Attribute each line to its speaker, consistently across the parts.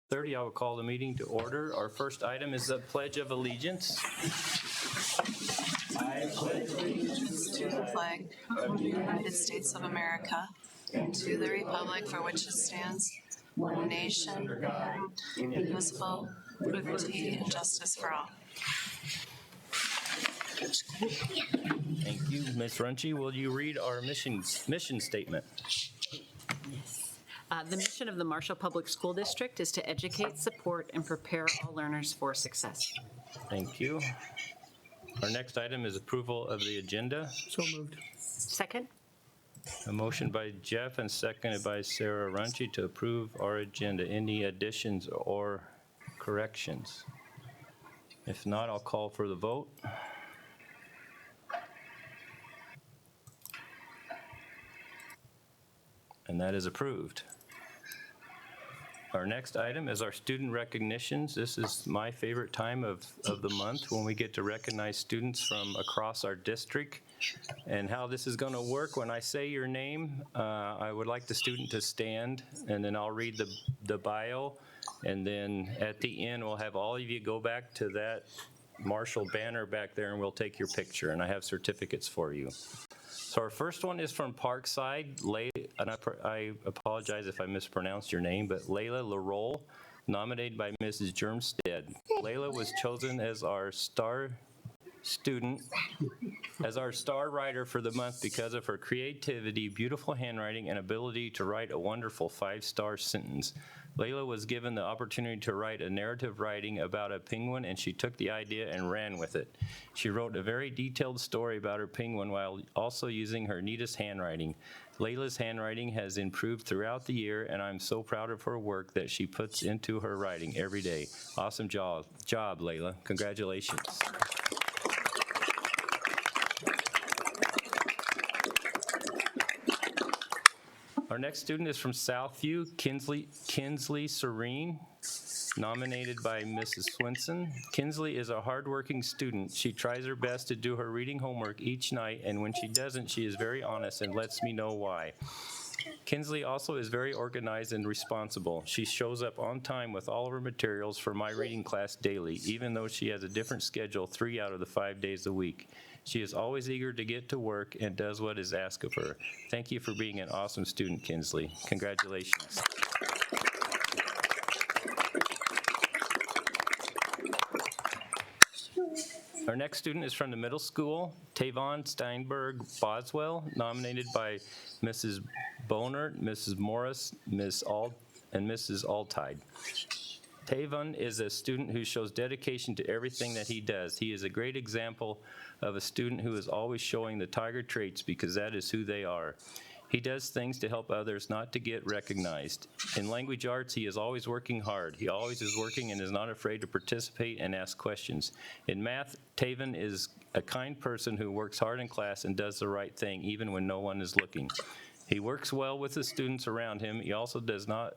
Speaker 1: 30, I will call the meeting to order. Our first item is the Pledge of Allegiance.
Speaker 2: I pledge allegiance
Speaker 3: To the flag of the United States of America and to the republic for which it stands, one nation, indivisible, with liberty and justice for all.
Speaker 1: Thank you. Ms. Runchi, will you read our mission statement?
Speaker 4: The mission of the Marshall Public School District is to educate, support, and prepare all learners for success.
Speaker 1: Thank you. Our next item is approval of the agenda.
Speaker 2: So moved.
Speaker 4: Second?
Speaker 1: A motion by Jeff and seconded by Sarah Runchi to approve our agenda. Any additions or corrections? If not, I'll call for the vote. And that is approved. Our next item is our student recognitions. This is my favorite time of the month when we get to recognize students from across our district. And how this is going to work, when I say your name, I would like the student to stand, and then I'll read the bio. And then at the end, we'll have all of you go back to that Marshall banner back there, and we'll take your picture. And I have certificates for you. So our first one is from Parkside, and I apologize if I mispronounced your name, but Layla Larole, nominated by Mrs. Germstead. Layla was chosen as our star writer for the month because of her creativity, beautiful handwriting, and ability to write a wonderful 5-star sentence. Layla was given the opportunity to write a narrative writing about a penguin, and she took the idea and ran with it. She wrote a very detailed story about her penguin while also using her neatest handwriting. Layla's handwriting has improved throughout the year, and I'm so proud of her work that she puts into her writing every day. Awesome job, Layla. Congratulations. Our next student is from Southview, Kinsley Serene, nominated by Mrs. Swinson. Kinsley is a hardworking student. She tries her best to do her reading homework each night, and when she doesn't, she is very honest and lets me know why. Kinsley also is very organized and responsible. She shows up on time with all of her materials for my reading class daily, even though she has a different schedule 3 out of the 5 days a week. She is always eager to get to work and does what is asked of her. Thank you for being an awesome student, Kinsley. Congratulations. Our next student is from the middle school, Tavon Steinberg Boswell, nominated by Mrs. Bonert, Mrs. Morris, and Mrs. Altide. Tavon is a student who shows dedication to everything that he does. He is a great example of a student who is always showing the tiger traits because that is who they are. He does things to help others, not to get recognized. In language arts, he is always working hard. He always is working and is not afraid to participate and ask questions. In math, Tavon is a kind person who works hard in class and does the right thing even when no one is looking. He works well with the students around him. He also does not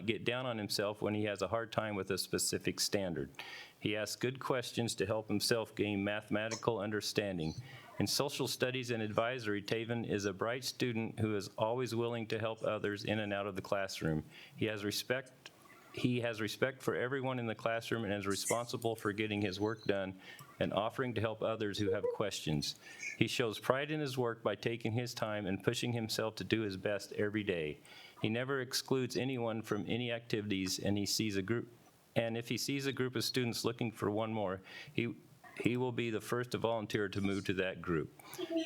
Speaker 1: get down on himself when he has a hard time with a specific standard. He asks good questions to help himself gain mathematical understanding. In social studies and advisory, Tavon is a bright student who is always willing to help others in and out of the classroom. He has respect for everyone in the classroom and is responsible for getting his work done and offering to help others who have questions. He shows pride in his work by taking his time and pushing himself to do his best every day. He never excludes anyone from any activities, and if he sees a group of students looking for one more, he will be the first to volunteer to move to that group.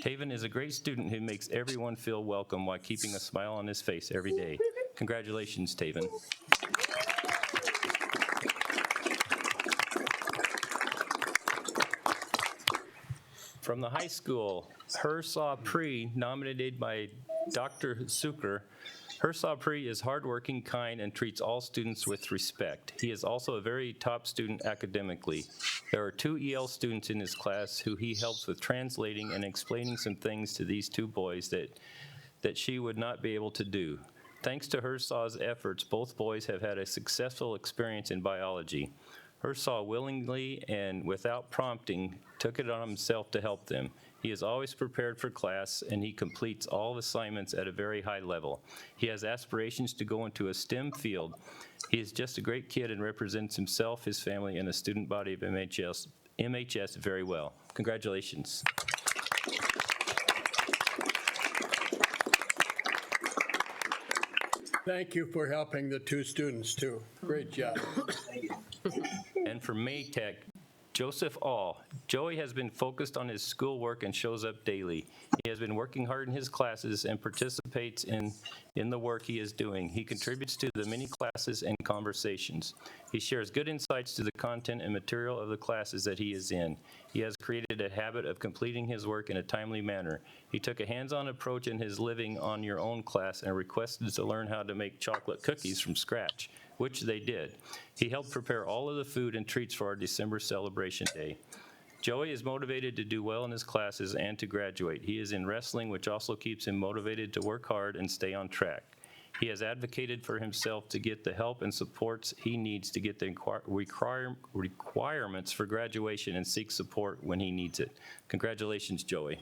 Speaker 1: Tavon is a great student who makes everyone feel welcome while keeping a smile on his face every day. Congratulations, Tavon. From the high school, Hersaw Pre, nominated by Dr. Zucker. Hersaw Pre is hardworking, kind, and treats all students with respect. He is also a very top student academically. There are 2 EL students in his class who he helps with translating and explaining some things to these 2 boys that she would not be able to do. Thanks to Hersaw's efforts, both boys have had a successful experience in biology. Hershaw willingly and without prompting took it on himself to help them. He is always prepared for class, and he completes all assignments at a very high level. He has aspirations to go into a STEM field. He is just a great kid and represents himself, his family, and the student body of MHS very well. Congratulations.
Speaker 2: Thank you for helping the two students, too. Great job.
Speaker 1: And for Maytech, Joseph All. Joey has been focused on his schoolwork and shows up daily. He has been working hard in his classes and participates in the work he is doing. He contributes to the many classes and conversations. He shares good insights to the content and material of the classes that he is in. He has created a habit of completing his work in a timely manner. He took a hands-on approach in his Living on Your Own class and requested to learn how to make chocolate cookies from scratch, which they did. He helped prepare all of the food and treats for our December celebration day. Joey is motivated to do well in his classes and to graduate. He is in wrestling, which also keeps him motivated to work hard and stay on track. He has advocated for himself to get the help and supports he needs to get the requirements for graduation and seek support when he needs it. Congratulations, Joey.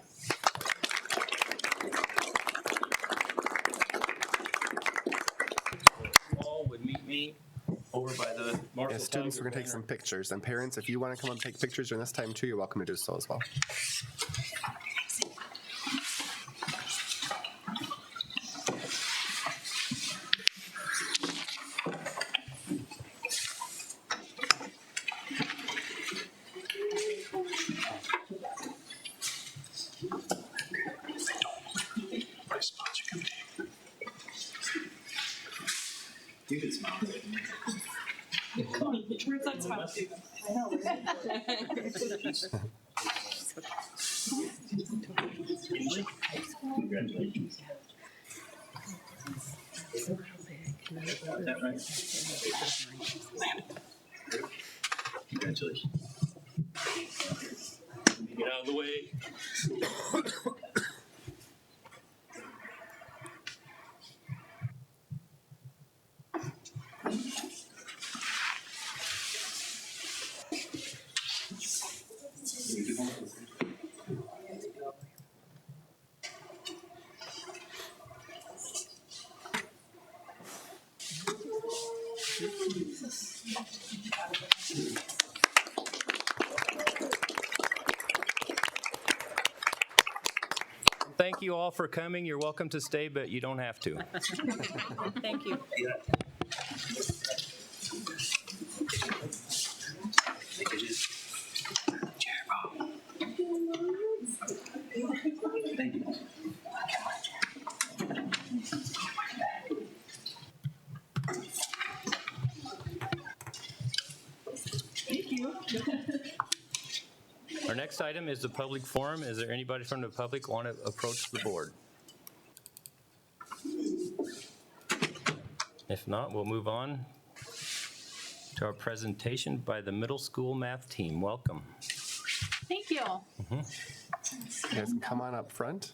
Speaker 1: All would meet me over by the Marshall.
Speaker 5: As students, we're going to take some pictures. And parents, if you want to come and take pictures during this time too, you're welcome to do so as well.
Speaker 6: You can smile.
Speaker 7: Where's that smile, Stephen? I know.
Speaker 6: Congratulations. Is that right? Congratulations. Get out of the way.
Speaker 1: Thank you all for coming. You're welcome to stay, but you don't have to.
Speaker 4: Thank you.
Speaker 1: Our next item is the public forum. Is there anybody from the public want to approach the board? If not, we'll move on to our presentation by the middle school math team. Welcome.
Speaker 7: Thank you.
Speaker 5: You guys can come on up front.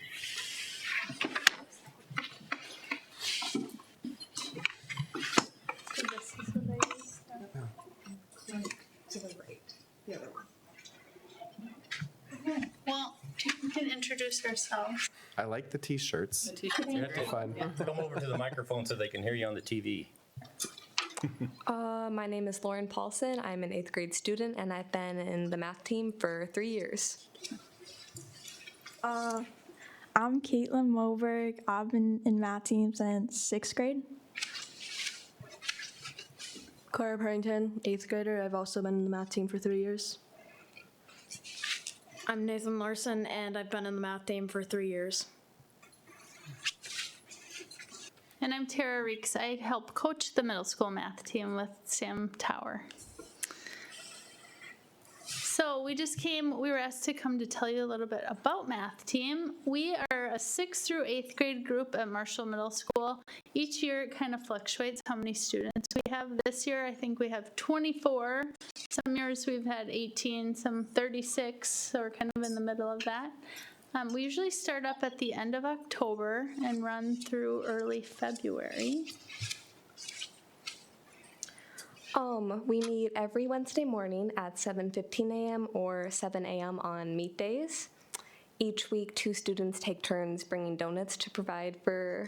Speaker 3: Well, you can introduce yourself.
Speaker 5: I like the t-shirts.
Speaker 1: You have to
Speaker 5: Fun.
Speaker 1: come over to the microphone so they can hear you on the TV.
Speaker 8: My name is Lauren Paulson. I'm an 8th grade student, and I've been in the math team for 3 years.
Speaker 9: I'm Caitlin Moberg. I've been in math team since 6th grade.
Speaker 10: Clara Parrington, 8th grader. I've also been in the math team for 3 years.
Speaker 11: I'm Nathan Larson, and I've been in the math team for 3 years.
Speaker 7: And I'm Tara Reeks. I help coach the middle school math team with Sam Tower. So we were asked to come to tell you a little bit about math team. We are a 6th through 8th grade group at Marshall Middle School. Each year it kind of fluctuates how many students we have. This year I think we have 24. Some years we've had 18, some 36, so we're kind of in the middle of that. We usually start up at the end of October and run through early February.
Speaker 8: We meet every Wednesday morning at 7:15 a.m. or 7 a.m. on meet days. Each week, 2 students take turns bringing donuts to provide for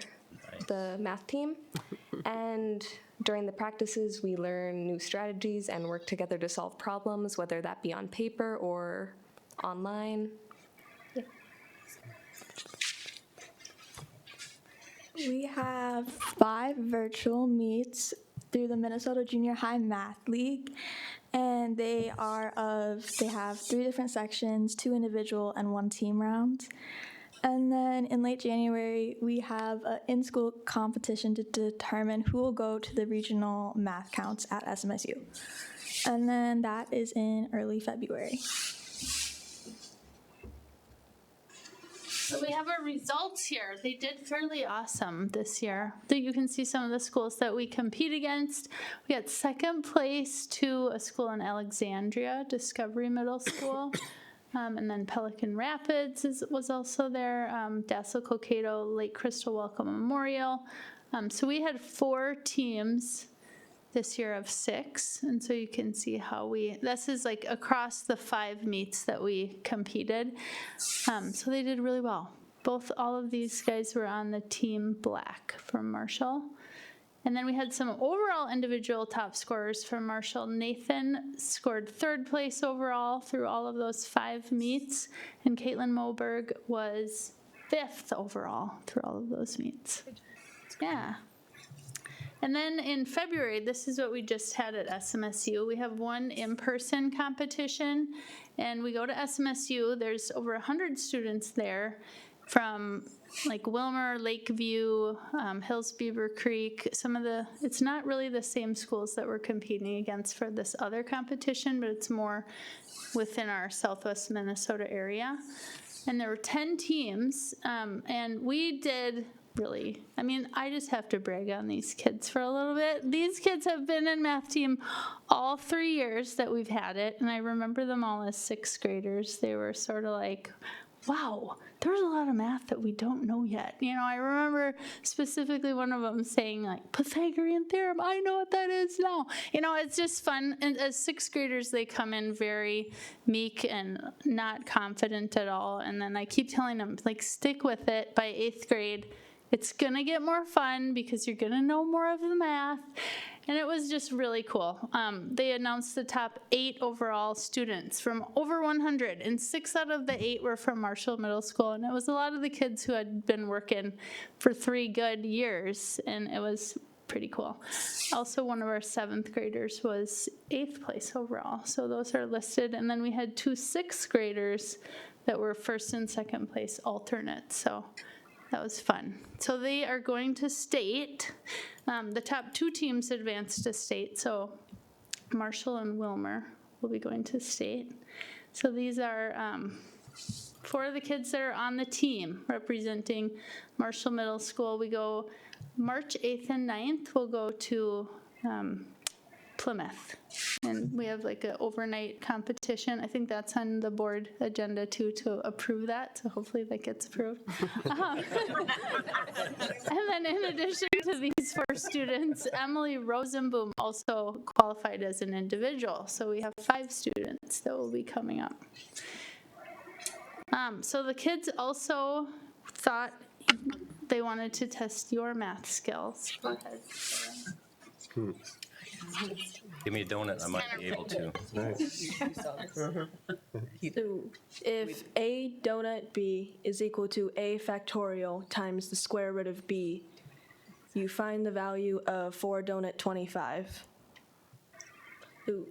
Speaker 8: the math team. And during the practices, we learn new strategies and work together to solve problems, whether that be on paper or online.
Speaker 9: We have 5 virtual meets through the Minnesota Junior High Math League, and they have 3 different sections, 2 individual and 1 team rounds. And then in late January, we have an in-school competition to determine who will go to the regional math counts at SMSU. And then that is in early February.
Speaker 7: So we have our results here. They did fairly awesome this year. You can see some of the schools that we compete against. We got second place to a school in Alexandria, Discovery Middle School. And then Pelican Rapids was also there, Dassel Cokato, Lake Crystal Welcome Memorial. So we had 4 teams this year of 6, and so you can see how this is like across the 5 meets that we competed. So they did really well. All of these guys were on the team black from Marshall. And then we had some overall individual top scorers from Marshall. Nathan scored 3rd place overall through all of those 5 meets, and Caitlin Moberg was 5th overall through all of those meets. Yeah. And then in February, this is what we just had at SMSU. We have one in-person competition, and we go to SMSU. There's over 100 students there from like Wilmer, Lakeview, Hills Beaver Creek, it's not really the same schools that we're competing against for this other competition, but it's more within our Southwest Minnesota area. And there were 10 teams, and we did really, I just have to brag on these kids for a little bit. These kids have been in math team all 3 years that we've had it, and I remember them all as 6th graders. They were sort of like, wow, there's a lot of math that we don't know yet. I remember specifically one of them saying like, Pythagorean theorem, I know what that is now. It's just fun. And as 6th graders, they come in very meek and not confident at all. And then I keep telling them, like, stick with it. By 8th grade, it's gonna get more fun because you're gonna know more of the math. And it was just really cool. They announced the top 8 overall students from over 100, and 6 out of the 8 were from Marshall Middle School. And it was a lot of the kids who had been working for 3 good years, and it was pretty cool. Also, one of our 7th graders was 8th place overall. So those are listed. And then we had 2 6th graders that were 1st and 2nd place alternates. So that was fun. So they are going to state. The top 2 teams advanced to state. So Marshall and Wilmer will be going to state. So these are 4 of the kids that are on the team representing Marshall Middle School. We go March 8th and 9th. We'll go to Plymouth. And we have like an overnight competition. I think that's on the board agenda too, to approve that. So hopefully that gets approved. And then in addition to these 4 students, Emily Rosenboom also qualified as an individual. So we have 5 students that will be coming up. So the kids also thought they wanted to test your math skills. Go ahead.
Speaker 1: Give me a donut, I might be able to.
Speaker 10: So if a donut b is equal to a factorial times the square root of b, you find the value of 4 donut 25. Ooh.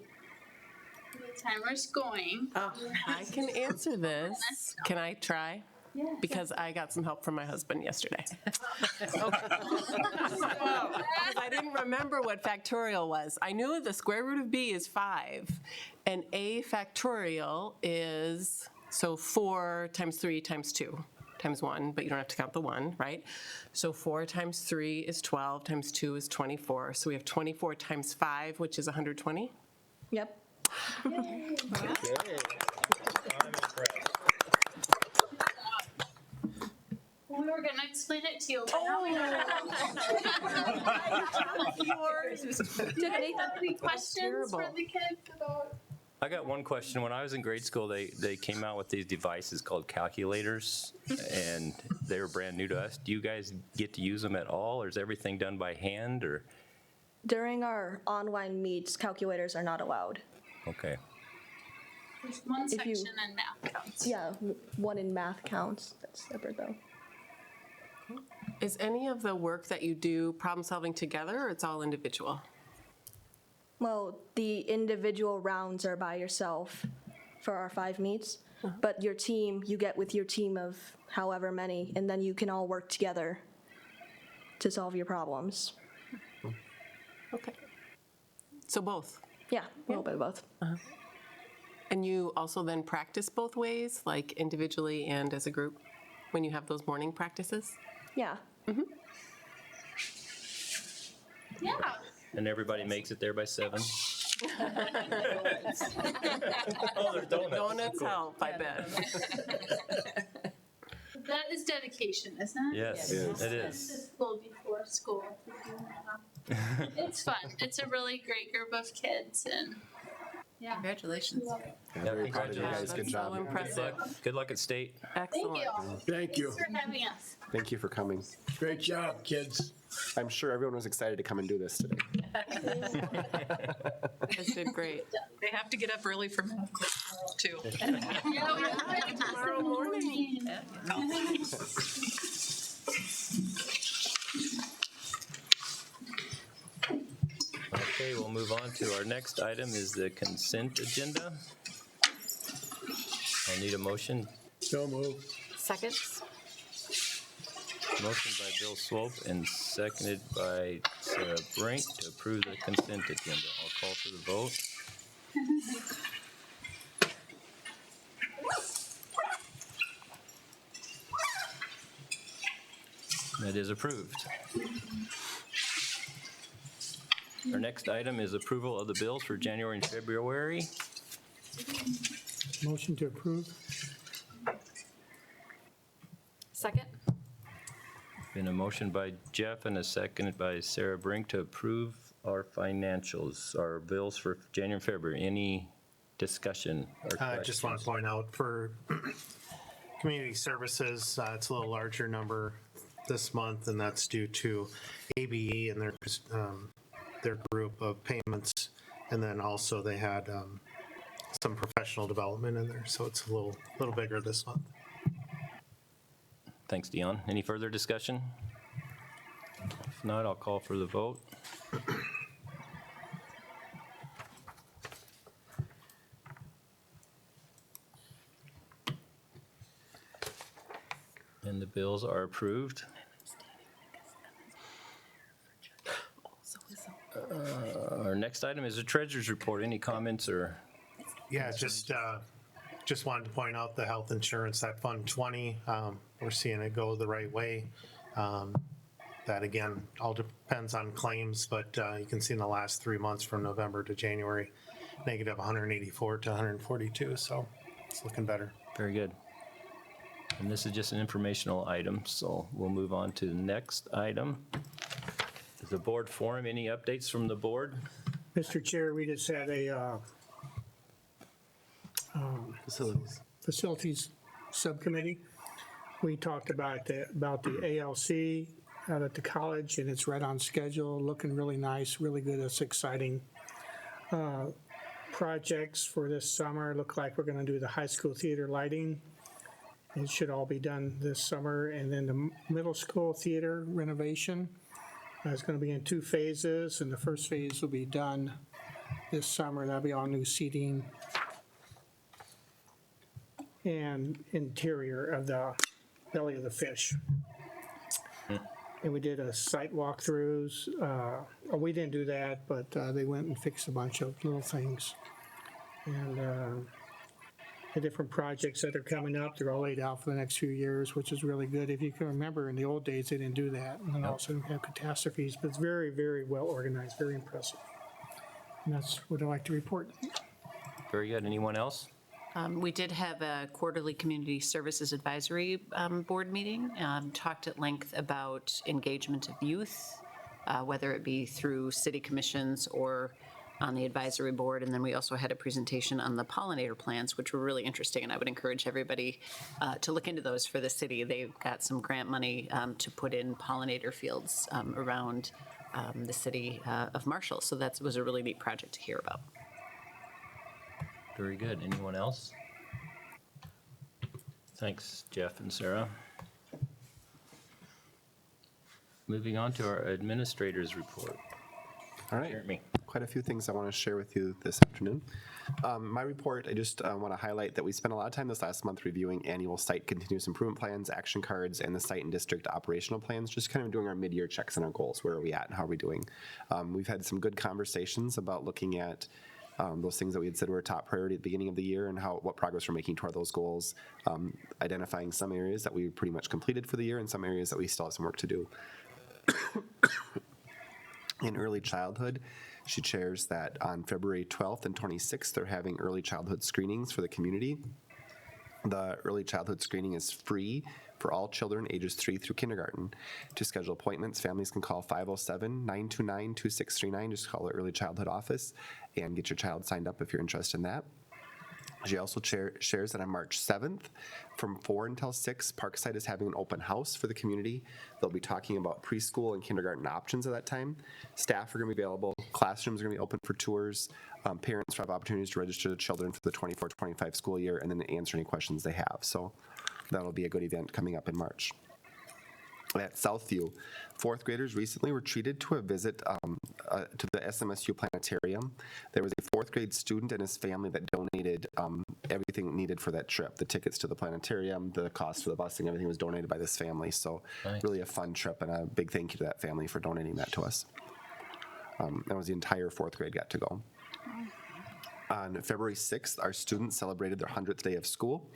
Speaker 7: The timer's going.
Speaker 12: I can answer this. Can I try?
Speaker 7: Yeah.
Speaker 12: Because I got some help from my husband yesterday. Because I didn't remember what factorial was. I knew the square root of b is 5, and a factorial is, so 4 times 3 times 2 times 1, but you don't have to count the 1, right? So 4 times 3 is 12, times 2 is 24. So we have 24 times 5, which is 120?
Speaker 10: Yep.
Speaker 7: We were gonna explain it to you. but now we don't know. Do you have any questions for the kids about?
Speaker 1: I got one question. When I was in grade school, they came out with these devices called calculators, and they were brand new to us. Do you guys get to use them at all, or is everything done by hand, or?
Speaker 10: During our online meets, calculators are not allowed.
Speaker 1: Okay.
Speaker 7: There's one
Speaker 10: If you-
Speaker 7: section in math counts.
Speaker 10: Yeah, one in math counts. That's separate though.
Speaker 12: Is any of the work that you do problem solving together, or it's all individual?
Speaker 10: Well, the individual rounds are by yourself for our 5 meets, but your team, you get with your team of however many, and then you can all work together to solve your problems.
Speaker 12: Okay. So both?
Speaker 10: Yeah, a little bit of both.
Speaker 12: And you also then practice both ways, like individually and as a group, when you have those morning practices?
Speaker 10: Yeah.
Speaker 7: Yeah.
Speaker 1: And everybody makes it there by 7? Oh, there's donuts.
Speaker 12: Donuts help, I bet.
Speaker 7: That is dedication, isn't it?
Speaker 1: Yes,
Speaker 5: Yes.
Speaker 1: it
Speaker 7: This
Speaker 1: is.
Speaker 7: is school before school. It's fun. It's a really great group of kids, and yeah.
Speaker 4: Congratulations.
Speaker 1: Yeah,
Speaker 5: Very proud of you guys.
Speaker 1: congratulations.
Speaker 5: Good
Speaker 12: That's so
Speaker 5: job.
Speaker 1: Good
Speaker 12: impressive.
Speaker 1: luck. Good luck at state.
Speaker 7: Thank
Speaker 12: Excellent.
Speaker 7: you.
Speaker 2: Thank you.
Speaker 7: Thanks for having us.
Speaker 5: Thank you for coming.
Speaker 2: Great job, kids.
Speaker 5: I'm sure everyone was excited to come and do this today.
Speaker 12: You guys did great.
Speaker 4: They have to get up early for math class too.
Speaker 7: Yeah, we're having tomorrow morning.
Speaker 1: Okay, we'll move on to our next item is the consent agenda. I'll need a motion.
Speaker 2: So moved.
Speaker 4: Second?
Speaker 1: Motion by Bill Swope and seconded by Sarah Brink to approve the consent agenda. I'll call for the vote. That is approved. Our next item is approval of the bills for January and February.
Speaker 2: Motion to approve.
Speaker 4: Second?
Speaker 1: Been a motion by Jeff and a second by Sarah Brink to approve our financials, our bills for January and February. Any discussion or
Speaker 13: I
Speaker 1: questions?
Speaker 13: just want to point out for community services, it's a little larger number this month, and that's due to ABE and their group of payments. And then also they had some professional development in there, so it's a little bigger this month.
Speaker 1: Thanks, Dion. Any further discussion? If not, I'll call for the vote. And the bills are approved. Our next item is the treasurer's report. Any comments or?
Speaker 13: Yeah, just wanted to point out the health insurance, that Fund 20, we're seeing it go the right way. That again, all depends on claims, but you can see in the last 3 months from November to January, negative 184 to 142, so it's looking better.
Speaker 1: Very good. And this is just an informational item, so we'll move on to the next item. The board forum, any updates from the board?
Speaker 14: Mr. Chair, we just had a facilities subcommittee. We talked about the ALC out at the college, and it's right on schedule, looking really nice, really good. It's exciting. Projects for this summer look like we're going to do the high school theater lighting. It should all be done this summer, and then the middle school theater renovation. It's going to be in 2 phases, and the first phase will be done this summer. That'll be all new seating and interior of the belly of the fish. And we did a site walkthroughs. We didn't do that, but they went and fixed a bunch of little things. And the different projects that are coming up, they're all laid out for the next few years, which is really good. If you can remember, in the old days, they didn't do that. And then also we have catastrophes, but it's very, very well organized, very impressive. And that's what I'd like to report.
Speaker 1: Very good. Anyone else?
Speaker 4: We did have a quarterly Community Services Advisory Board meeting, talked at length about engagement of youth, whether it be through city commissions or on the advisory board. And then we also had a presentation on the pollinator plants, which were really interesting, and I would encourage everybody to look into those for the city. They've got some grant money to put in pollinator fields around the city of Marshall. So that was a really neat project to hear about.
Speaker 1: Very good. Anyone else? Thanks, Jeff and Sarah. Moving on to our administrator's report.
Speaker 5: All right.
Speaker 1: Jeremy.
Speaker 5: Quite a few things I want to share with you this afternoon. My report, I just want to highlight that we spent a lot of time this last month reviewing annual site continuous improvement plans, action cards, and the site and district operational plans, just kind of doing our mid-year checks on our goals. Where are we at and how are we doing? We've had some good conversations about looking at those things that we had said were a top priority at the beginning of the year and what progress we're making toward those goals, identifying some areas that we pretty much completed for the year and some areas that we still have some work to do. In early childhood, she shares that on February 12th and 26th, they're having early childhood screenings for the community. The early childhood screening is free for all children ages 3 through kindergarten. To schedule appointments, families can call 507-929-2639, just call the early childhood office and get your child signed up if you're interested in that. She also shares that on March 7th, from 4 until 6, Parkside is having an open house for the community. They'll be talking about preschool and kindergarten options at that time. Staff are going to be available. Classrooms are going to be open for tours. Parents have opportunities to register their children for the 24-25 school year and then answer any questions they have. So that'll be a good event coming up in March. At Southview, 4th graders recently were treated to a visit to the SMSU Planetarium. There was a 4th grade student and his family that donated everything needed for that trip. The tickets to the planetarium, the cost for the busing, everything was donated by this family. So
Speaker 1: Nice.
Speaker 5: Really a fun trip, and a big thank you to that family for donating that to us. That was the entire 4th grade got to go. On February 6th, our students celebrated their 100th day of school.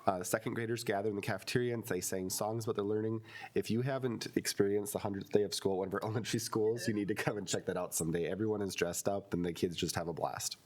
Speaker 5: The 2nd graders gathered in the cafeteria and they sang songs about their learning. If you haven't experienced the 100th day of school at one of our elementary schools, you need to come and check that out someday. Everyone is dressed up and the kids just have a blast.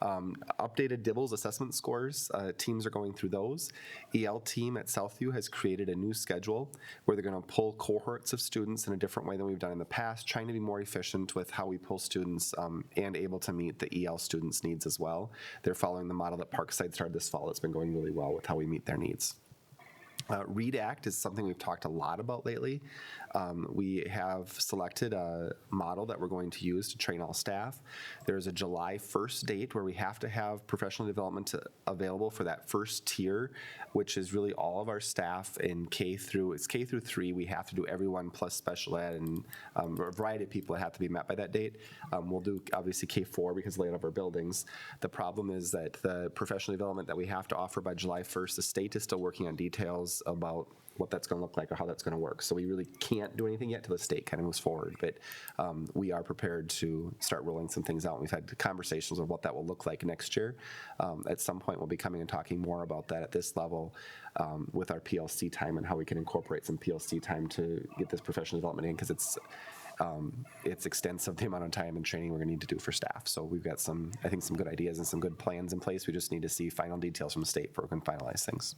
Speaker 5: Updated Dibbles assessment scores. Teams are going through those. EL team at Southview has created a new schedule where they're going to pull cohorts of students in a different way than we've done in the past, trying to be more efficient with how we pull students and able to meet the EL students' needs as well. They're following the model that Parkside started this fall. It's been going really well with how we meet their needs. READ Act is something we've talked a lot about lately. We have selected a model that we're going to use to train all staff. There's a July 1st date where we have to have professional development available for that first tier, which is really all of our staff in K through 3. We have to do everyone plus special ed and a variety of people that have to be met by that date. We'll do obviously K4 because of the layout of our buildings. The problem is that the professional development that we have to offer by July 1st, the state is still working on details about what that's going to look like or how that's going to work. So we really can't do anything yet till the state kind of moves forward. But we are prepared to start rolling some things out. And we've had conversations of what that will look like next year. At some point, we'll be coming and talking more about that at this level with our PLC time and how we can incorporate some PLC time to get this professional development in, because it's extensive, the amount of time and training we're going to need to do for staff. So we've got some good ideas and some good plans in place. We just need to see final details from the state before we can finalize things.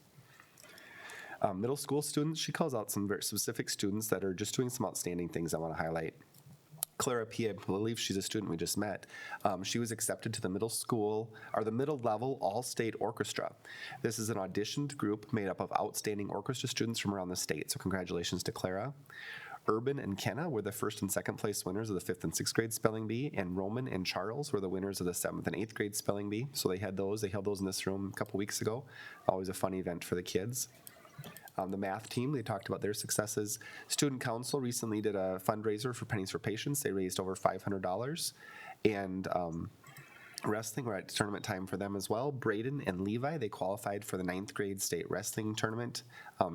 Speaker 5: Middle school students, she calls out some very specific students that are just doing some outstanding things I want to highlight. Clara P., I believe she's a student we just met. She was accepted to the middle level all-state orchestra. This is an auditioned group made up of outstanding orchestra students from around the state, so congratulations to Clara. Urban and Kenna were the 1st and 2nd place winners of the 5th and 6th grade spelling bee, and Roman and Charles were the winners of the 7th and 8th grade spelling bee. So they held those in this room a couple weeks ago. Always a fun event for the kids. The math team, they talked about their successes. Student Council recently did a fundraiser for Pennies for Patients. They raised over $500. And wrestling, we're at tournament time for them as well. Braden and Levi, they qualified for the 9th grade state wrestling tournament,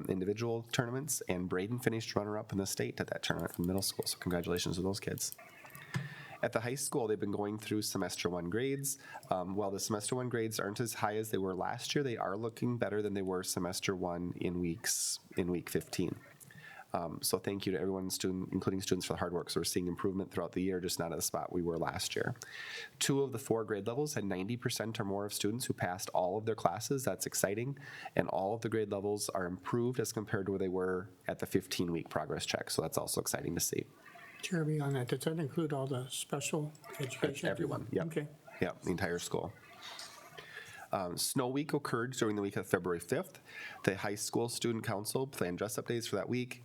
Speaker 5: individual tournaments, and Braden finished runner-up in the state at that tournament from middle school. So congratulations to those kids. At the high school, they've been going through semester 1 grades. While the semester 1 grades aren't as high as they were last year, they are looking better than they were semester 1 in week 15. So thank you to everyone, including students, for the hard work. So we're seeing improvement throughout the year, just not at the spot we were last year. 2 of the 4 grade levels had 90% or more of students who passed all of their classes. That's exciting. And all of the grade levels are improved as compared to where they were at the 15-week progress check. So that's also exciting to see.
Speaker 14: Jeremy, on that, does that include all the special education?
Speaker 5: Everyone, yep.
Speaker 14: Okay.
Speaker 5: Yep, the entire school. Snow Week occurred during the week of February 5th. The high school student council planned dress-up days for that week.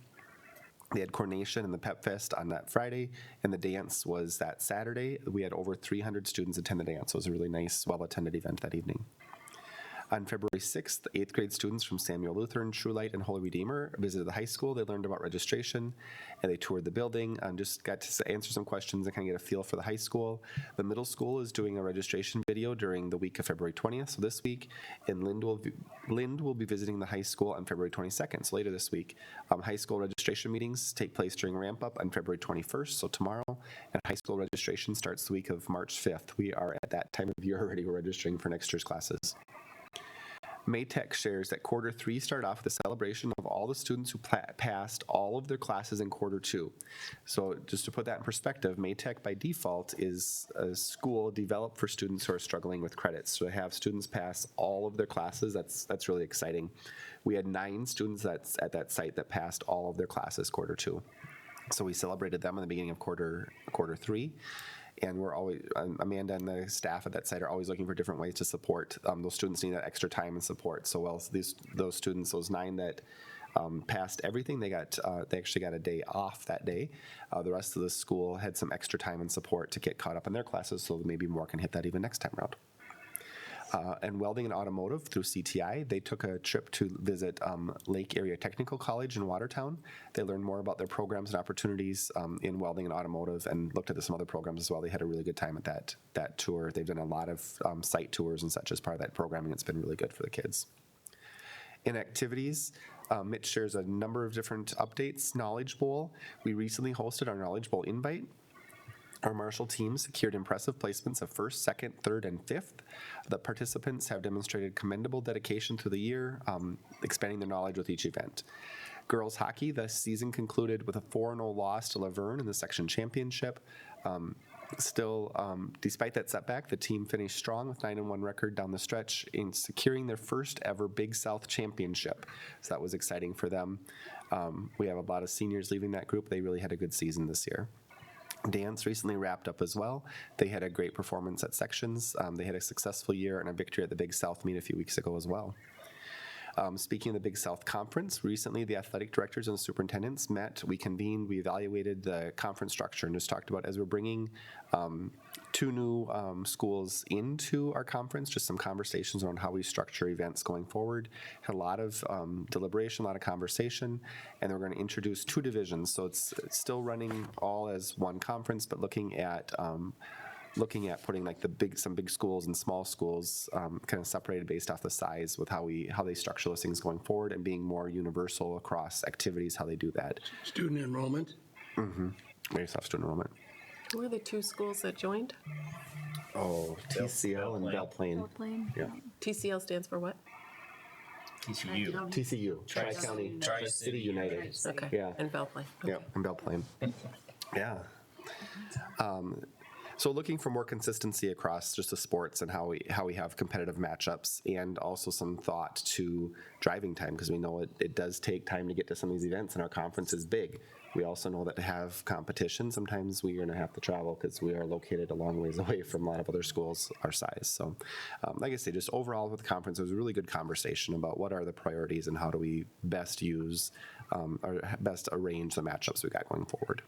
Speaker 5: They had coordination and the Pep Fest on that Friday, and the dance was that Saturday. We had over 300 students attend the dance. So it was a really nice, well-attended event that evening. On February 6th, 8th grade students from Samuel Lutheran, True Light, and Holy Redeemer visited the high school. They learned about registration, and they toured the building and just got to answer some questions and kind of get a feel for the high school. The middle school is doing a registration video during the week of February 20th, so this week, and Lind will be visiting the high school on February 22nd, so later this week. High school registration meetings take place during Ramp Up on February 21st, so tomorrow, and high school registration starts the week of March 5th. We are at that time of year already. We're registering for next year's classes. Maytech shares that quarter 3 started off with a celebration of all the students who passed all of their classes in quarter 2. So just to put that in perspective, Maytech by default is a school developed for students who are struggling with credits. So to have students pass all of their classes, that's really exciting. We had 9 students at that site that passed all of their classes quarter 2. So we celebrated them in the beginning of quarter 3. And we're always, Amanda and the staff at that site are always looking for different ways to support. Those students need that extra time and support. So those students, those 9 that passed everything, they actually got a day off that day. The rest of the school had some extra time and support to get caught up in their classes, so maybe more can hit that even next time around. And Welding and Automotive through CTI, they took a trip to visit Lake Area Technical College in Watertown. They learned more about their programs and opportunities in welding and automotive, and looked at some other programs as well. They had a really good time at that tour. They've done a lot of site tours and such as part of that programming. It's been really good for the kids. In activities, Mitch shares a number of different updates. Knowledge Bowl, we recently hosted our Knowledge Bowl invite. Our Marshall team secured impressive placements of 1st, 2nd, 3rd, and 5th. The participants have demonstrated commendable dedication through the year, expanding their knowledge with each event. Girls hockey, the season concluded with a 4-0 loss to Laverne in the section championship. Despite that setback, the team finished strong with 9-1 record down the stretch in securing their first ever Big South championship. So that was exciting for them. We have a lot of seniors leaving that group. They really had a good season this year. Dance recently wrapped up as well. They had a great performance at sections. They had a successful year and a victory at the Big South meet a few weeks ago as well. Speaking of the Big South Conference, recently the athletic directors and the superintendents met. We convened, we evaluated the conference structure, and just talked about, as we're bringing 2 new schools into our conference, just some conversations around how we structure events going forward. Had a lot of deliberation, a lot of conversation, and we're going to introduce 2 divisions. So it's still running all as one conference, but looking at putting like some big schools and small schools kind of separated based off the size, with how they structure those things going forward, and being more universal across activities, how they do that.
Speaker 2: Student enrollment?
Speaker 5: Mm-hmm. Very soft student enrollment.
Speaker 12: Who are the 2 schools that joined?
Speaker 5: Oh, TCL and Belle Plaine. Yeah.
Speaker 12: TCL stands for what?
Speaker 5: TCU. Tri-County. Tri-City United.
Speaker 12: Okay.
Speaker 5: Yeah.
Speaker 12: And Belle Plaine. Okay.
Speaker 5: Yeah, and Belle Plaine. Yeah. So looking for more consistency across just the sports and how we have competitive matchups, and also some thought to driving time, because we know it does take time to get to some of these events, and our conference is big. We also know that to have competition, sometimes we're going to have to travel because we are located a long ways away from a lot of other schools our size. So like I say, just overall with the conference, it was a really good conversation about what are the priorities and how do we best use or best arrange the matchups we got going forward.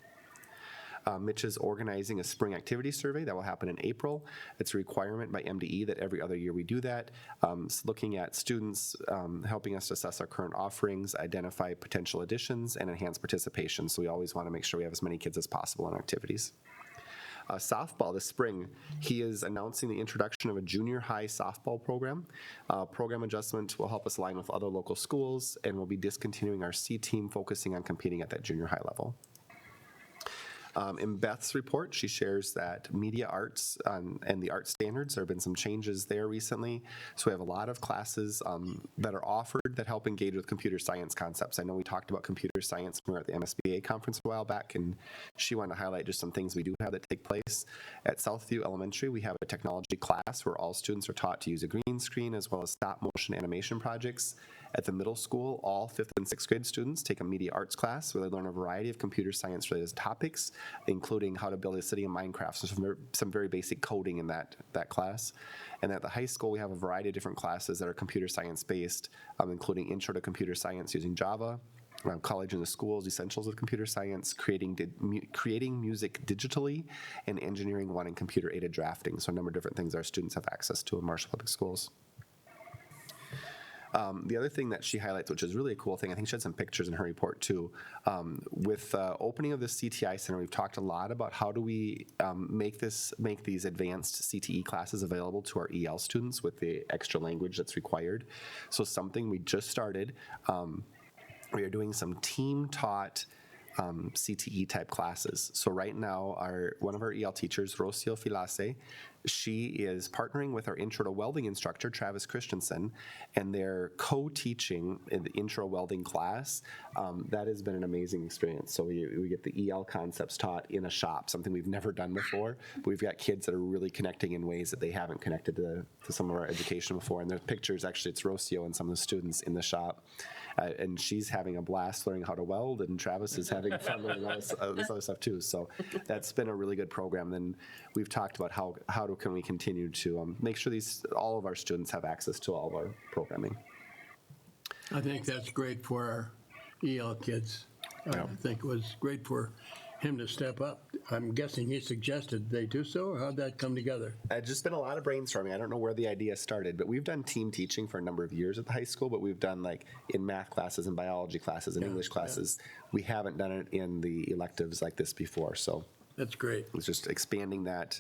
Speaker 5: Mitch is organizing a spring activity survey that will happen in April. It's a requirement by MDE that every other year we do that. It's looking at students, helping us assess our current offerings, identify potential additions, and enhance participation. So we always want to make sure we have as many kids as possible in activities. Softball this spring, he is announcing the introduction of a junior high softball program. Program adjustment will help us align with other local schools, and we'll be discontinuing our C team, focusing on competing at that junior high level. In Beth's report, she shares that media arts and the art standards, there have been some changes there recently. So we have a lot of classes that are offered that help engage with computer science concepts. I know we talked about computer science when we were at the MSBA conference a while back, and she wanted to highlight just some things we do have that take place. At Southview Elementary, we have a technology class where all students are taught to use a green screen as well as stop motion animation projects. At the middle school, all 5th and 6th grade students take a media arts class where they learn a variety of computer science related topics, including how to build a city in Minecraft, so some very basic coding in that class. And at the high school, we have a variety of different classes that are computer science based, including Intro to Computer Science using Java, College in the Schools, Essentials of Computer Science, creating music digitally, and Engineering 1 and Computer Aided Drafting. So a number of different things our students have access to in Marshall Public Schools. The other thing that she highlights, which is really a cool thing, I think she had some pictures in her report too. With opening of the CTI Center, we've talked a lot about how do we make these advanced CTE classes available to our EL students with the extra language that's required. So something we just started, we are doing some team-taught CTE type classes. So right now, one of our EL teachers, Rocio Filase, she is partnering with our Intro to Welding instructor, Travis Christensen, and they're co-teaching in the Intro Welding class. That has been an amazing experience. So we get the EL concepts taught in a shop, something we've never done before. But we've got kids that are really connecting in ways that they haven't connected to some of our education before. And there's pictures, actually, it's Rocio and some of the students in the shop. And she's having a blast learning how to weld, and Travis is having fun learning all this other stuff too. So that's been a really good program. And we've talked about how can we continue to make sure all of our students have access to all of our programming.
Speaker 2: I think that's great for our EL kids. I think it was great for him to step up. I'm guessing he suggested they do so, or how'd that come together?
Speaker 5: It's just been a lot of brainstorming. I don't know where the idea started, but we've done team teaching for a number of years at the high school, but we've done like in math classes and biology classes and English classes. We haven't done it in the electives like this before, so.
Speaker 2: That's great.
Speaker 5: It's just expanding that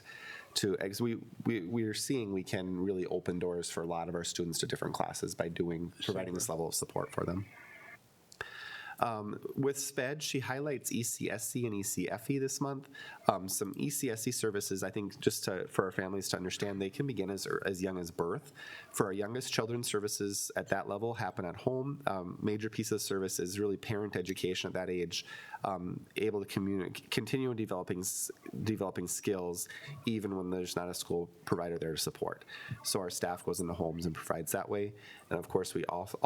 Speaker 5: to, as we're seeing we can really open doors for a lot of our students to different classes by providing this level of support for them. With SPED, she highlights ECSC and ECFE this month. Some ECSC services, I think, just for our families to understand, they can begin as young as birth. For our youngest children, services at that level happen at home. Major piece of service is really parent education at that age, able to continue developing skills even when there's not a school provider there to support. So our staff goes into homes and provides that way. And of course, we also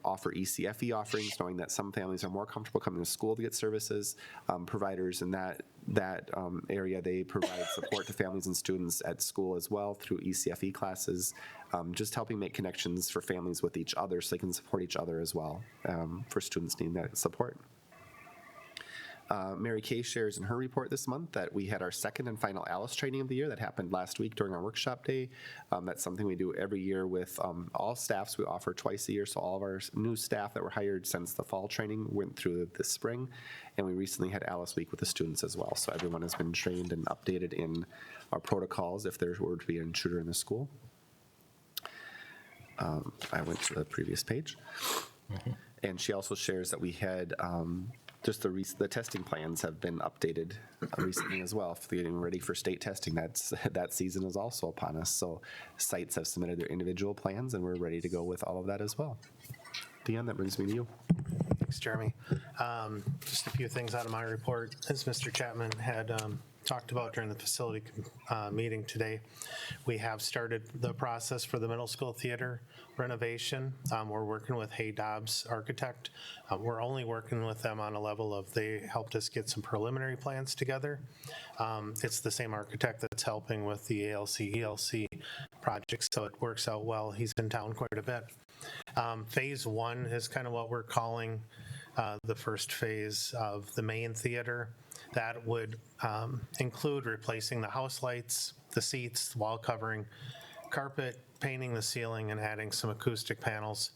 Speaker 5: offer ECFE offerings, knowing that some families are more comfortable coming to school to get services. Providers in that area, they provide support to families and students at school as well through ECFE classes, just helping make connections for families with each other so they can support each other as well for students needing that support. Mary Kay shares in her report this month that we had our second and final ALICE training of the year that happened last week during our workshop day. That's something we do every year with all staffs. We offer twice a year, so all of our new staff that were hired since the fall training went through this spring, and we recently had ALICE week with the students as well. So everyone has been trained and updated in our protocols if there were to be an intruder in the school. I went to the previous page. And she also shares that we had just the testing plans have been updated recently as well, for getting ready for state testing. That season is also upon us. So sites have submitted their individual plans, and we're ready to go with all of that as well. Deanne, that brings me to you.
Speaker 13: Thanks, Jeremy. Just a few things out of my report. As Mr. Chapman had talked about during the facility meeting today, we have started the process for the middle school theater renovation. We're working with Hay Dobbs Architect. We're only working with them on a level of they helped us get some preliminary plans together. It's the same architect that's helping with the ALC, ELC projects, so it works out well. He's in town quite a bit. Phase one is kind of what we're calling the first phase of the main theater. That would include replacing the house lights, the seats, wall covering, carpet, painting the ceiling, and adding some acoustic panels.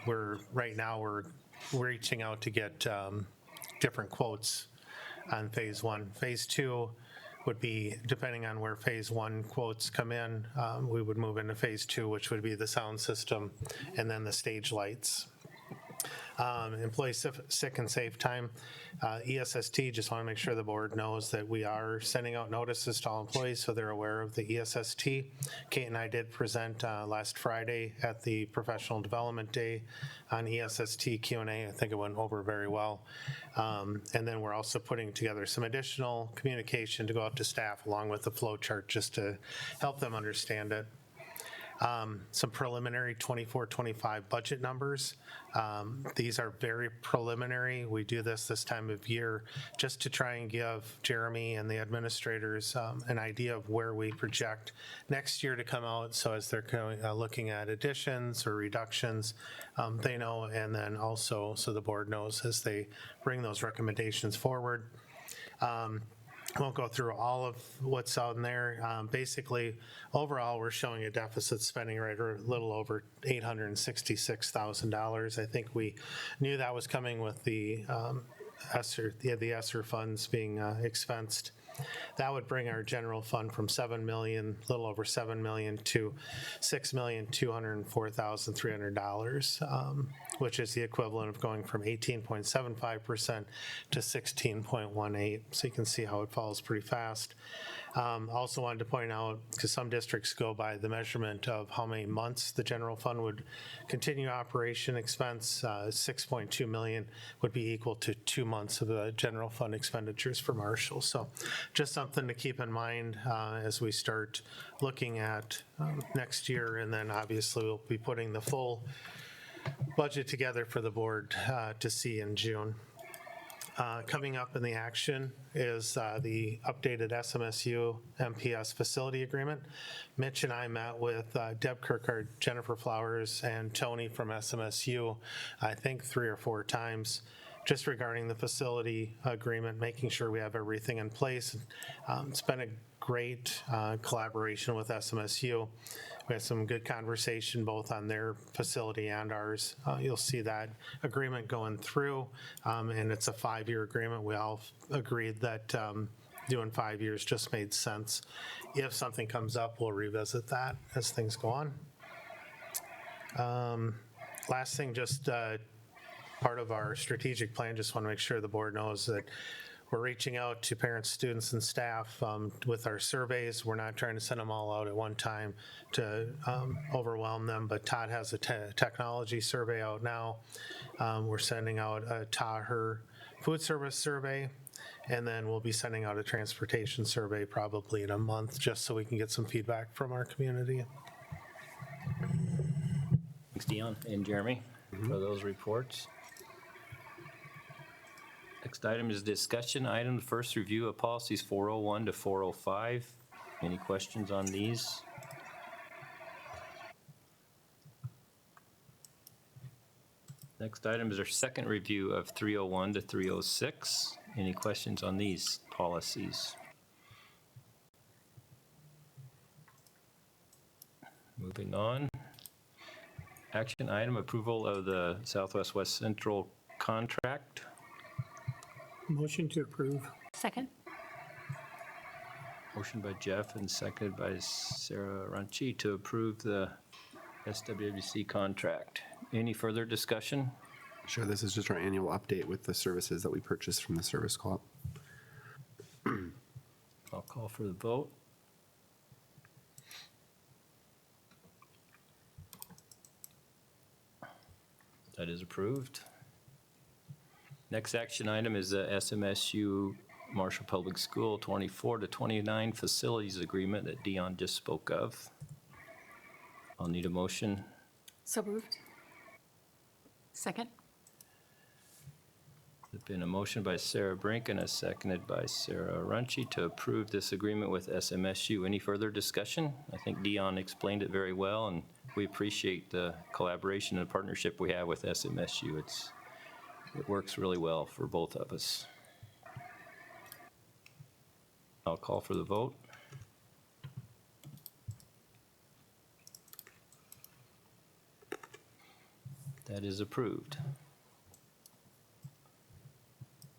Speaker 13: Right now we're reaching out to get different quotes on phase one. Phase two would be, depending on where phase one quotes come in, we would move into phase two, which would be the sound system and then the stage lights. Employee sick and safe time. ESST, just want to make sure the board knows that we are sending out notices to all employees so they're aware of the ESST. Kate and I did present last Friday at the Professional Development Day on ESST Q&A. I think it went over very well. And then we're also putting together some additional communication to go out to staff along with the flow chart just to help them understand it. Some preliminary 24-25 budget numbers. These are very preliminary. We do this time of year just to try and give Jeremy and the administrators an idea of where we project next year to come out. So as they're looking at additions or reductions, they know, and then also so the board knows as they bring those recommendations forward. Won't go through all of what's out in there. Basically, overall, we're showing a deficit spending rate or a little over $866,000. I think we knew that was coming with the ESSER funds being expensed. That would bring our general fund from $7 million, a little over $7 million, to $6,204,300, which is the equivalent of going from 18.75% to 16.18%. So you can see how it falls pretty fast. Also wanted to point out, because some districts go by the measurement of how many months the general fund would continue operation expense, 6.2 million would be equal to 2 months of the general fund expenditures for Marshall. So just something to keep in mind as we start looking at next year, and then obviously we'll be putting the full budget together for the board to see in June. Coming up in the action is the updated SMSU MPS facility agreement. Mitch and I met with Deb Kirkard, Jennifer Flowers, and Tony from SMSU, I think 3 or 4 times, just regarding the facility agreement, making sure we have everything in place. It's been a great collaboration with SMSU. We had some good conversation both on their facility and ours. You'll see that agreement going through, and it's a 5-year agreement. We all agreed that doing 5 years just made sense. If something comes up, we'll revisit that as things go on. Last thing, just part of our strategic plan, just want to make sure the board knows that we're reaching out to parents, students, and staff with our surveys. We're not trying to send them all out at one time to overwhelm them, but Todd has a technology survey out now. We're sending out a Taher food service survey, and then we'll be sending out a transportation survey probably in a month, just so we can get some feedback from our community.
Speaker 1: Thanks, Dion and Jeremy, for those reports. Next item is discussion item. First, review of policies 401 to 405. Any questions on these? Next item is our second review of 301 to 306. Any questions on these policies? Moving on. Action item, approval of the Southwest West Central contract.
Speaker 14: Motion to approve.
Speaker 4: Second?
Speaker 1: Motion by Jeff and seconded by Sarah Runchi to approve the SWWC contract. Any further discussion?
Speaker 5: Sure, this is just our annual update with the services that we purchased from the service co-op.
Speaker 1: I'll call for the vote. That is approved. Next action item is the SMSU Marshall Public School 24 to 29 facilities agreement that Dion just spoke of. I'll need a motion.
Speaker 4: So moved. Second?
Speaker 1: There's been a motion by Sarah Brink and a seconded by Sarah Runchi to approve this agreement with SMSU. Any further discussion? I think Dion explained it very well, and we appreciate the collaboration and partnership we have with SMSU. It works really well for both of us. I'll call for the vote. That is approved.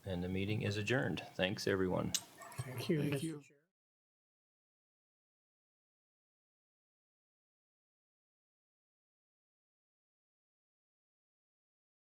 Speaker 1: And the meeting is adjourned. Thanks, everyone.
Speaker 14: Thank you.